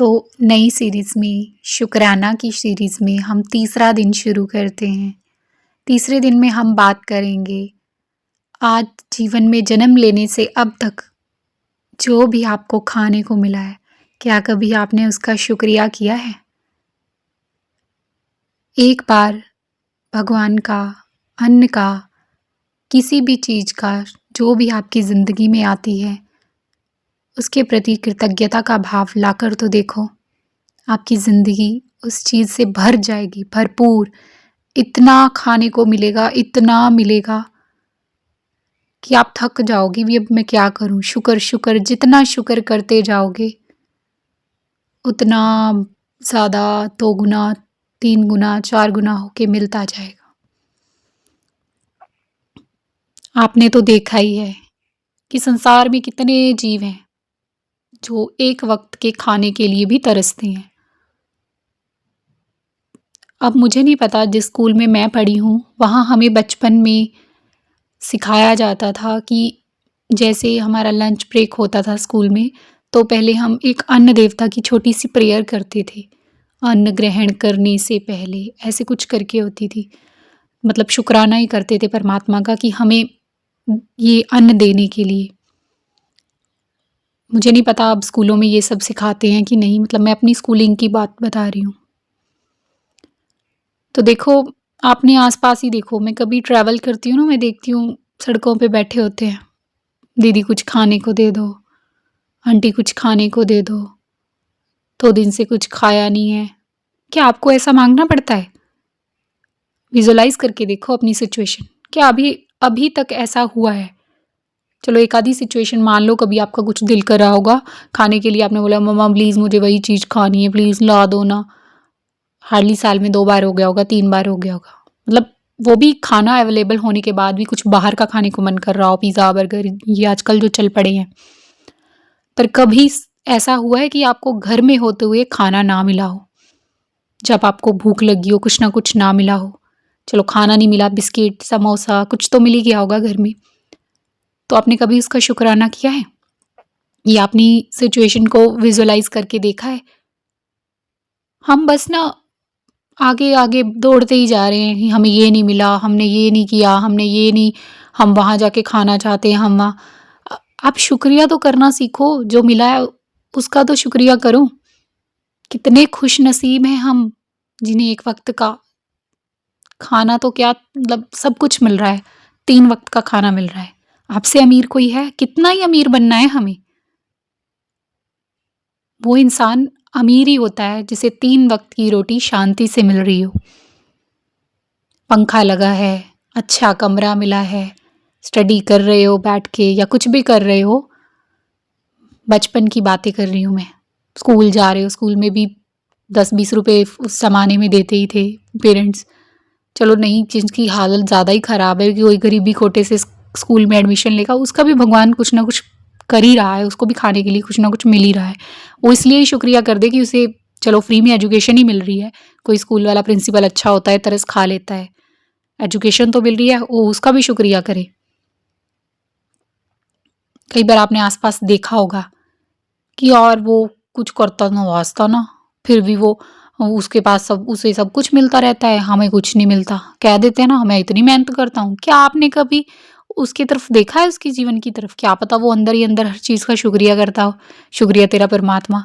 तो नई सीरीज़ में शुक्राना की सीरीज़ में हम तीसरा दिन शुरू करते हैं। तीसरे दिन में हम बात करेंगे आज जीवन में जन्म लेने से अब तक जो भी आपको खाने को मिला है, क्या कभी आपने उसका शुक्रिया किया है? एक बार भगवान का, अन्न का, किसी भी चीज़ का जो भी आपकी ज़िंदगी में आती है, उसके प्रति कृतज्ञता का भाव लाकर तो देखो। आपकी ज़िंदगी उस चीज़ से भर जाएगी, भरपूर। इतना खाने को मिलेगा, इतना मिलेगा कि आप थक जाओगी भी अब मैं क्या करूँ? शुक्र, शुक्र जितना शुक्र करते जाओगे, उतना ज़्यादा 2 गुना, 3 गुना, 4 गुना होके मिलता जाएगा। आपने तो देखा ही है कि संसार में कितने जीव हैं, जो एक वक़्त के खाने के लिए भी तरसते हैं। अब मुझे नहीं पता जिस स्कूल में मैं पढ़ी हूँ, वहाँ हमें बचपन में सिखाया जाता था कि जैसे हमारा लंच ब्रेक होता था स्कूल में, तो पहले हम एक अन्न देवता की छोटी-सी प्रेयर करते थे। अन्न ग्रहण करने से पहले ऐसे कुछ करके होती थी। मतलब शुक्राना ही करते थे परमात्मा का कि हमें ये अन्न देने के लिए। मुझे नहीं पता अब स्कूलों में ये सब सिखाते हैं कि नहीं, मतलब मैं अपनी स्कूलिंग की बात बता रही हूँ। तो देखो, आपने आस-पास ही देखो, मैं कभी ट्रैवल करती हूँ ना, मैं देखती हूँ सड़कों पे बैठे होते हैं। दीदी कुछ खाने को दे दो, आंटी कुछ खाने को दे दो, 2 दिन से कुछ खाया नहीं है। क्या आपको ऐसा माँगना पड़ता है? विज़ुअलाइज़ करके देखो अपनी सिचुएशन। क्या अभी अभी तक ऐसा हुआ है? चलो एक आधी सिचुएशन मान लो, कभी आपका कुछ दिल कर रहा होगा खाने के लिए, आपने बोला मम्मा प्लीज़ मुझे वही चीज़ खानी है, प्लीज़ ला दो ना। हार्डली साल में 2 बार हो गया होगा, 3 बार हो गया होगा। मतलब वो भी खाना अवेलेबल होने के बाद भी कुछ बाहर का खाने को मन कर रहा हो, पिज़्ज़ा, बर्गर ये आजकल जो चल पड़े हैं। पर कभी ऐसा हुआ है कि आपको घर में होते हुए खाना ना मिला हो? जब आपको भूख लगी हो, कुछ ना कुछ ना मिला हो। चलो खाना नहीं मिला, बिस्किट, समोसा कुछ तो मिल ही गया होगा घर में। तो आपने कभी उसका शुक्राना किया है? या अपनी सिचुएशन को विज़ुअलाइज़ करके देखा है? हम बस ना आगे-आगे दौड़ते ही जा रहे हैं कि हमें ये नहीं मिला, हमने ये नहीं किया, हमने ये नहीं, हम वहाँ जाके खाना चाहते हैं, हम वहाँ आप शुक्रिया तो करना सीखो, जो मिला है उसका तो शुक्रिया करो। कितने खुशनसीब हैं हम, जिन्हें एक वक़्त का खाना तो क्या, मतलब सब कुछ मिल रहा है, 3 वक़्त का खाना मिल रहा है। आपसे अमीर कोई है? कितना ही अमीर बनना है हमें? वो इंसान अमीर ही होता है जिसे 3 वक़्त की रोटी शांति से मिल रही हो। पंखा लगा है, अच्छा कमरा मिला है, स्टडी कर रहे हो बैठ के या कुछ भी कर रहे हो। बचपन की बातें कर रही हूँ मैं। स्कूल जा रहे हो, स्कूल में भी 10-20 रुपए उस ज़माने में देते ही थे पेरेंट्स। चलो नहीं, जिनकी हालत ज़्यादा ही ख़राब है कि कोई गरीबी कोटे से स्कूल में एडमिशन लेगा, उसका भी भगवान कुछ ना कुछ कर ही रहा है, उसको भी खाने के लिए कुछ ना कुछ मिल ही रहा है। वो इसलिए ही शुक्रिया कर दे कि उसे चलो फ्री में एजुकेशन ही मिल रही है। कोई स्कूल वाला प्रिंसिपल अच्छा होता है, तरस खा लेता है, एजुकेशन तो मिल रही है, वो उसका भी शुक्रिया करे। कई बार आपने आस-पास देखा होगा कि यार वो कुछ करता ना वास्ता ना, फिर भी वो उसके पास सब उसे सब कुछ मिलता रहता है, हमें कुछ नहीं मिलता। कह देते हैं ना मैं इतनी मेहनत करता हूँ। क्या आपने कभी उसकी तरफ देखा है, उसके जीवन की तरफ? क्या पता वो अंदर ही अंदर हर चीज़ का शुक्रिया करता हो। शुक्रिया तेरा परमात्मा।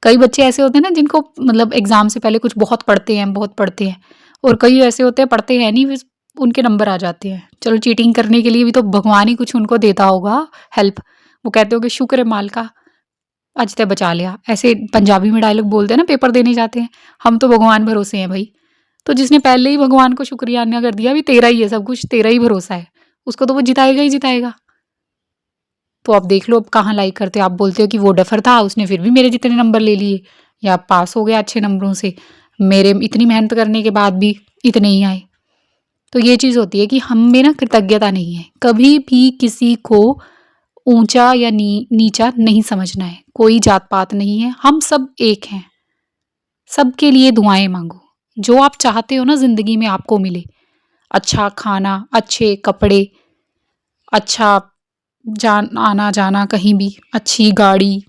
कई बच्चे ऐसे होते हैं ना जिनको मतलब एग्ज़ाम से पहले कुछ बहुत पढ़ते हैं, बहुत पढ़ते हैं, और कई ऐसे होते हैं पढ़ते हैं नहीं, बस उनके नंबर आ जाते हैं। चलो चीटिंग करने के लिए भी तो भगवान ही कुछ उनको देता होगा हेल्प। वो कहते होंगे शुक्र है मालिका, आज ते बचा लिया। ऐसे पंजाबी में डायलॉग बोलते हैं ना, पेपर देने जाते हैं, हम तो भगवान भरोसे हैं भई। तो जिसने पहले ही भगवान को शुक्रियाना कर दिया, अभी तेरा ही है सब कुछ, तेरा ही भरोसा है, उसको तो वो जिताएगा ही जिताएगा। तो आप देख लो अब कहाँ लाइक करते हो। आप बोलते हो कि वो डफ़र था, उसने फिर भी मेरे जितने नंबर ले लिए, या पास हो गया अच्छे नंबरों से, मेरे इतनी मेहनत करने के बाद भी इतने ही आए। तो ये चीज़ होती है कि हम में ना कृतज्ञता नहीं है। कभी भी किसी को ऊँचा या नीचा नहीं समझना है। कोई जात-पात नहीं है, हम सब एक हैं। सबके लिए दुआएँ माँगो। जो आप चाहते हो ना ज़िंदगी में आपको मिले। अच्छा खाना, अच्छे कपड़े, अच्छा आना-जाना कहीं भी, अच्छी गाड़ी,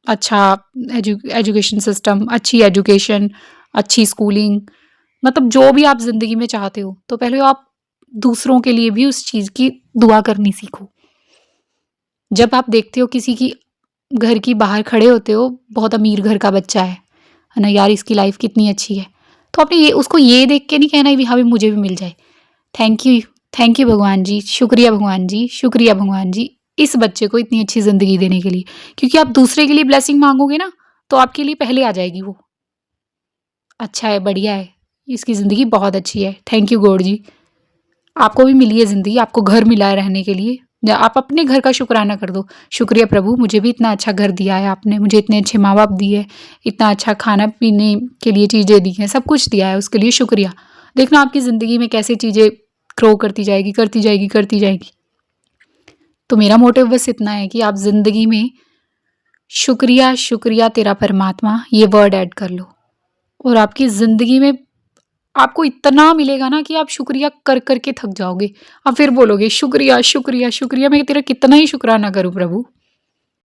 अच्छा एजुकेशन सिस्टम, अच्छी एजुकेशन, अच्छी स्कूलिंग, मतलब जो भी आप ज़िंदगी में चाहते हो, तो पहले आप दूसरों के लिए भी उस चीज़ की दुआ करनी सीखो। जब आप देखते हो किसी की घर की बाहर खड़े होते हो, बहुत अमीर घर का बच्चा है ना? यार इसकी लाइफ़ कितनी अच्छी है। तो आपने ये उसको ये देख के नहीं कहना है, हाँ, भी मुझे भी मिल जाए। थैंक यू, थैंक यू भगवान जी, शुक्रिया भगवान जी, शुक्रिया भगवान जी, इस बच्चे को इतनी अच्छी ज़िंदगी देने के लिए। क्योंकि आप दूसरे के लिए ब्लेसिंग माँगोगे ना, तो आपके लिए पहले आ जाएगी वो। अच्छा है, बढ़िया है, इसकी ज़िंदगी बहुत अच्छी है, थैंक यू गॉड जी। आपको भी मिली है ज़िंदगी, आपको घर मिला है रहने के लिए, आप अपने घर का शुक्राना कर दो। शुक्रिया प्रभु, मुझे भी इतना अच्छा घर दिया है आपने, मुझे इतने अच्छे माँ-बाप दिए, इतना अच्छा खाना-पीने के लिए चीज़ें दी हैं, सब कुछ दिया है, उसके लिए शुक्रिया। देखना आपकी ज़िंदगी में कैसे चीज़ें ग्रो करती जाएगी, करती जाएगी, करती जाएगी। तो मेरा मोटिव बस इतना है कि आप ज़िंदगी में शुक्रिया, शुक्रिया तेरा परमात्मा, ये वर्ड ऐड कर लो और आपकी ज़िंदगी में आपको इतना मिलेगा ना कि आप शुक्रिया कर के थक जाओगे। आप फिर बोलोगे शुक्रिया, शुक्रिया, शुक्रिया, मैं तेरा कितना ही शुक्राना करूँ प्रभु।